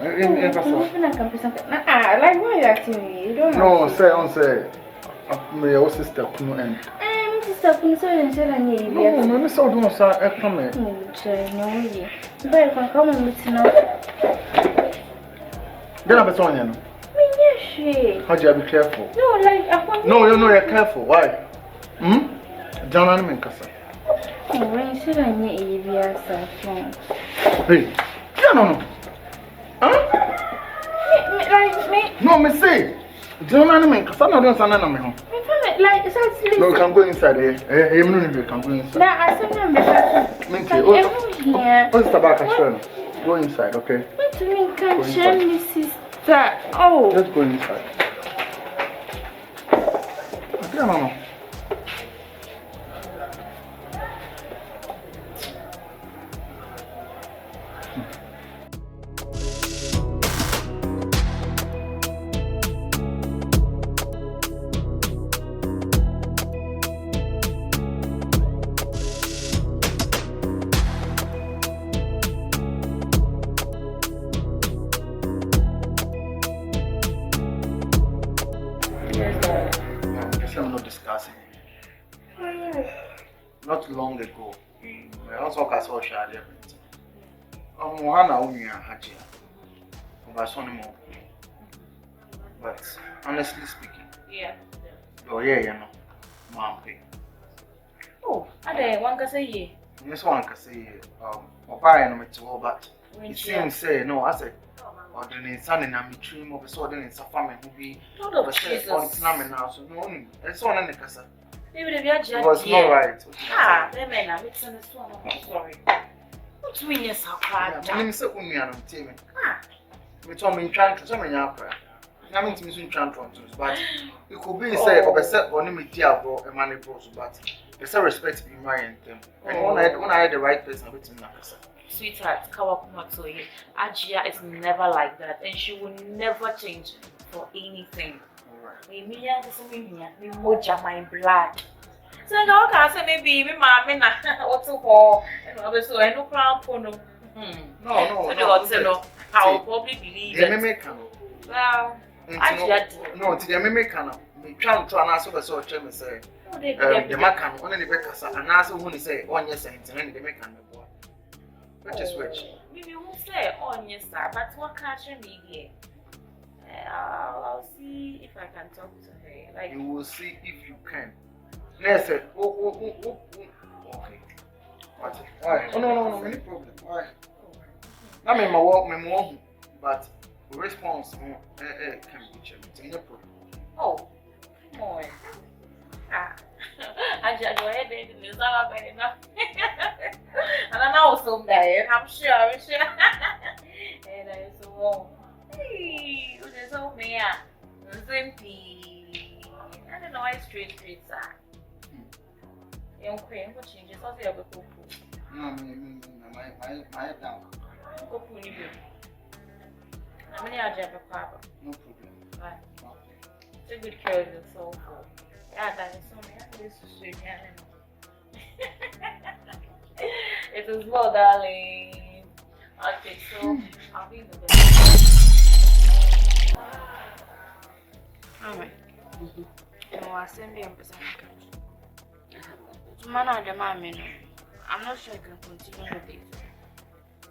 Like why are you acting me? You don't No, say me your sister no end. Sister Kun so you say na you. No, me so don't say come here. But come on meet now. Then I be telling you. Hajia, be careful. No, like No, you're careful. Why? Jana me kasa. When you say na you be Hey, no. Huh? Me. No, me say. Jana me kasa na don't say na me ho. Like it's No, you can go inside here. Hey, you can go inside. Nah, I said no, me. What's the back of Go inside, okay? What do you mean can't share me, sister? Oh. Let's go inside. Yeah, mama. I'm not discussing. Not long ago, my husband was so shy. Hana only Hajia. But honestly speaking, yeah, mom. Oh, I one can say This one can say, Oba no to but it seems say no, I said. Or the son and I'm dream of a sort of family who be Lord of Jesus. On now, so no, it's one in the casa. Maybe the Viaja was not right. The men are mixing this one. I'm sorry. What's doing yes, how bad? I'm so union team. We told me trying to summon your prayer. I mean, to me, trying to, but it could be say, or set on him with Diabo and money bros, but there's a respect to be marrying them. And when I had the right person, with him, sweetheart, Hajia is never like that, and she will never change for anything. Me moja my blood. So now can say maybe me mama na what to call and so I no crown pono. No. So I will probably believe that. Well, no, to the American, me can't try and answer the social me say. The Macan only the Becca and answer when he say on yes and the American. Which is which? Maybe we'll say on yes, sir, but what can't you be here? I'll see if I can talk to her. Like you will see if you can. Let's say, okay. Why? Oh no, any problem. Why? I mean, my work, but the response can be checked. Any problem? Oh, come on. I just go ahead and do not bad enough. And I know someday, I'm sure. And I so, hey, there's so many. I don't know why straight are. Young queen, what changes? I'll see a book. No, my down. Go put you. I'm going to have a papa. No problem. Right. Take good care of yourself. Yeah, that is so nice. It is well, darling. Okay, so I'll be in the bed. Alright. I send you a man on the mommy. I'm not sure I can continue with it.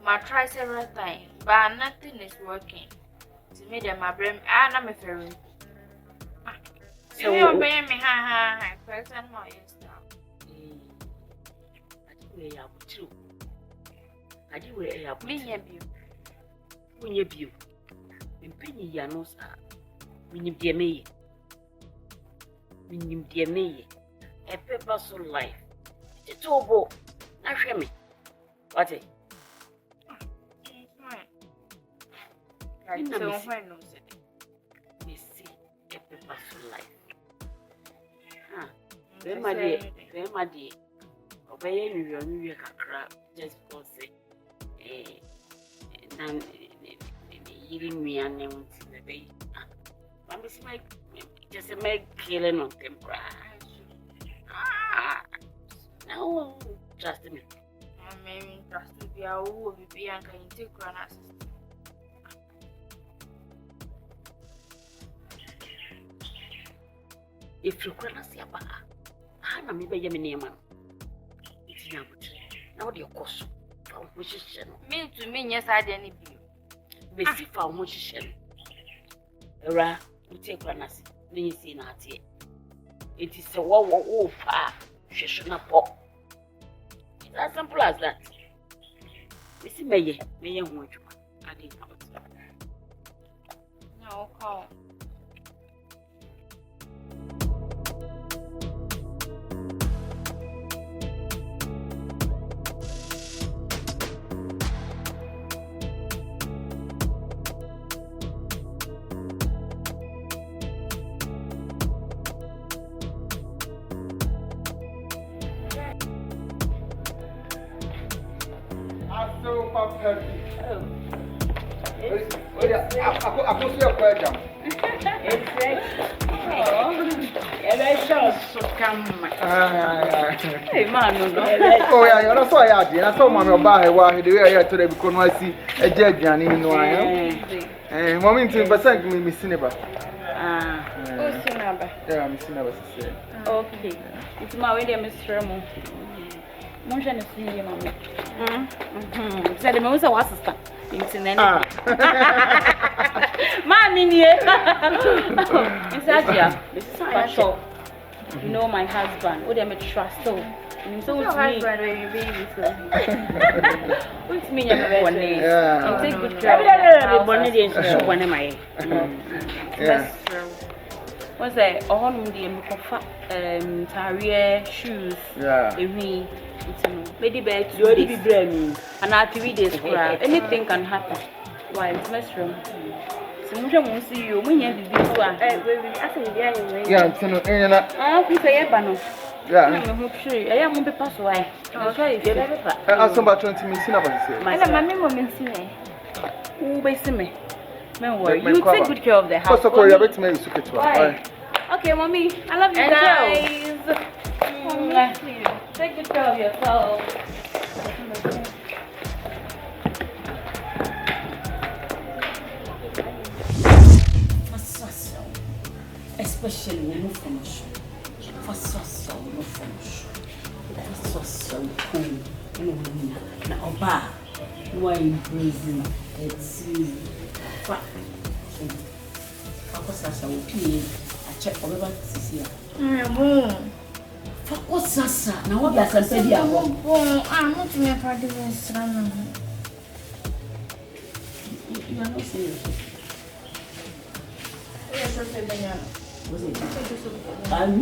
I tried several times, but nothing is working. To me, my brain, I'm a fairy. So you're paying me, person more I do wear a penny when you view. In penny, Yanos are. Minim dear me. A paper so life. It's all not shame me. What it? I don't know. We see a paper so life. My dear, obey you crap just because giving me a name to the baby. I'm just a make killing on them. No, trust me. I mean, trust me, I will be and can take one assist. if you can see a bar, Hannah may be a minimum. It's not now the cost from position. Me to me, yes, I didn't be. Bessie found position. Era, you take one as you see not here. It is a war, she should not pop. It's as simple as that. Missy may want you. I didn't know it. No, call. Hey, man, no. Oh, yeah, that's why I did. I saw my buy while he did here today because I see a jet and you know I am. And one minute, but thank me, Miss Cineba. Who's your number? Yeah, Miss Cineba. Okay. It's my way, Mr. Remo. Motion is here, Mamma. Said the most of our sister. It's in any. Mammy, it's Hajia. This is my shop. You know my husband. What am I trust so? So it's me. What's me? Yeah. Take good care. What's that? On the Afriyie shoes. Yeah. Maybe bed. You already be brand. And after 3 days, anything can happen. Why? It's mess room. So we won't see you. We need to be one. Yeah, it's no. Yeah, I'm sure. I am going to pass away. I'll try it. I'm about 20 minutes. My mom is here. Who based me? You take good care of the house. First of all, you're better to make it. Okay, mommy. I love you guys. Take good care of yourself. Especially when you finish. For so no finish. For so cool. Now, bar. Why in prison? It's fuck. Focus will pay. I check over this year. Focus Sasa. Now, what does I say? I'm not to me a party with you are not serious. I'm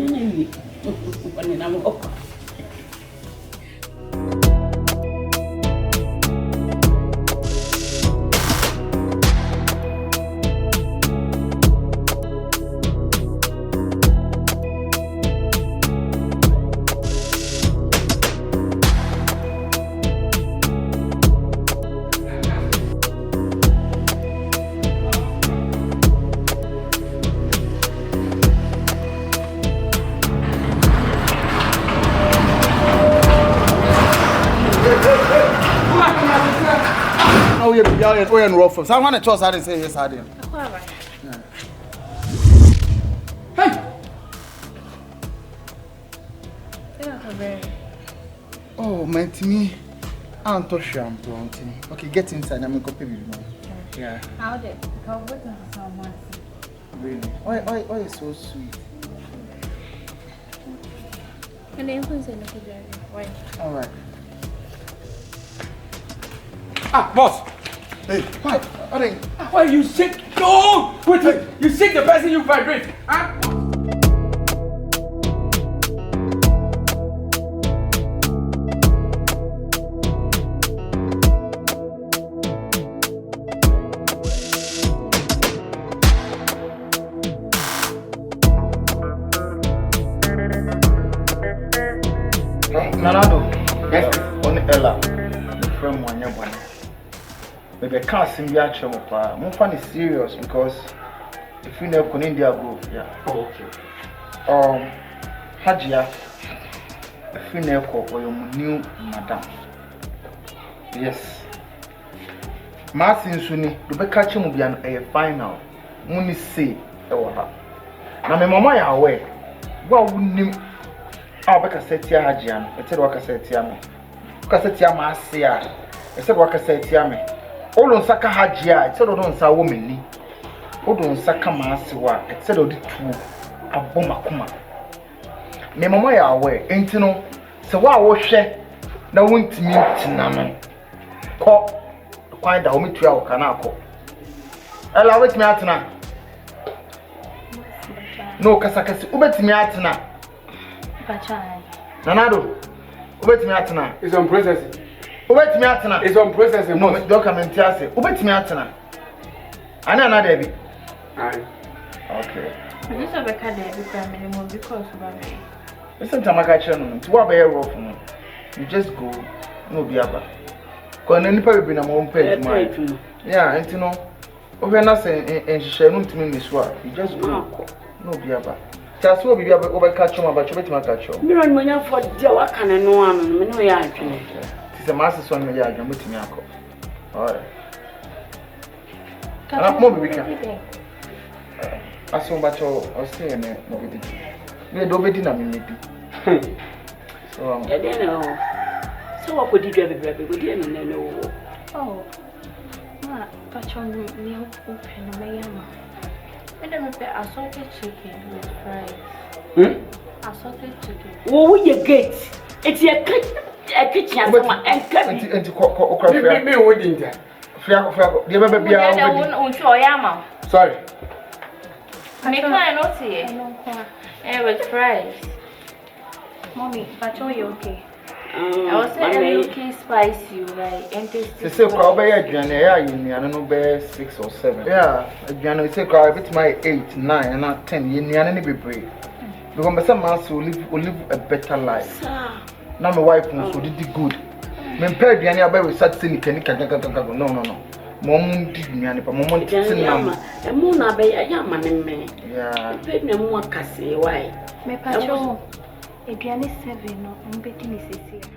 We're in rough. So I want to trust I didn't say yes, I didn't. Hey! Oh, man, to me, I'm too sure I'm pronting. Okay, get inside. I'm going to copy you now. Yeah. How did it go with someone? Really? Why is so sweet? And then who's in the why? All right. Ah, boss! Hey, why you sick? No! Wait, you sick the person you vibrate. Huh? Nanado, yes, on Ella, from one year. Maybe I can't see me actually. I'm funny serious because if we never can India go, yeah. Oh, okay. Hajia, if we never go, or you new madam. Yes. Martin Suni, the back catching will be a final. Muni say, now my mama are aware. Wa wunim a beka setia Hajia no ete do ka setia me ka setia ma ase a ese do ka setia me olo nsaka Hajia ete do nsa wo menni odo nsaka ma ase wa ete do di tu abomakoma me mama ya awe enti no se wa wo hwe na wontimi ntina no ko kwan da wo metua wo kana akọ ela wetimi atena no kasakasi ubetimi atena Bachai. Nanado ubetimi atena It's on processing. ubetimi atena It's on processing. no document ase ubetimi atena ana na da bi Aye. okay This is a card minimum because of me. listen to my catcher no to wa be rough no you just go no be aba ko na nipa be na mo pay to yeah enti no over na say enhihye no ntimi miso a you just go no be aba just wo bibia over catch ma ba chobeti ma catch Me run manya for dia waka na no ano me no ya adwene. Ti se ma so no ya adwene mutimi akọ alright ana mo bibi ka aso ba cho o say ne no bibi me do bedi na me medi so Ya dey na o. So wa kodi dwa bebrebe kodi na na no. Oh, ma, Pachon, me open my yama. And then I assorted chicken with fries. Assorted chicken. Wo ye gate. Eti e kitchen asama enka bi. enti ko krafia Me wo din there. fia de bebe bia Yeah, obedi one show yama. Sorry. Me can't not see it. And with fries. Mommy, Pachon, you okay? I was saying I'm looking spicy, right? And tasty. se kwa obe ya aduane ya yenuane no be 6 or 7 yeah aduane se kwa bit my 8 9 and 10 yenuane ne bebre because me say man so live a better life na my wife no so did good me pay aduane aba we sat say nika no mom di aduane pa mom tin na E mu na be ya ma ne me. yeah Pe na mu akase why. Me Pachon, if you are 7, no, I'm betting is 6.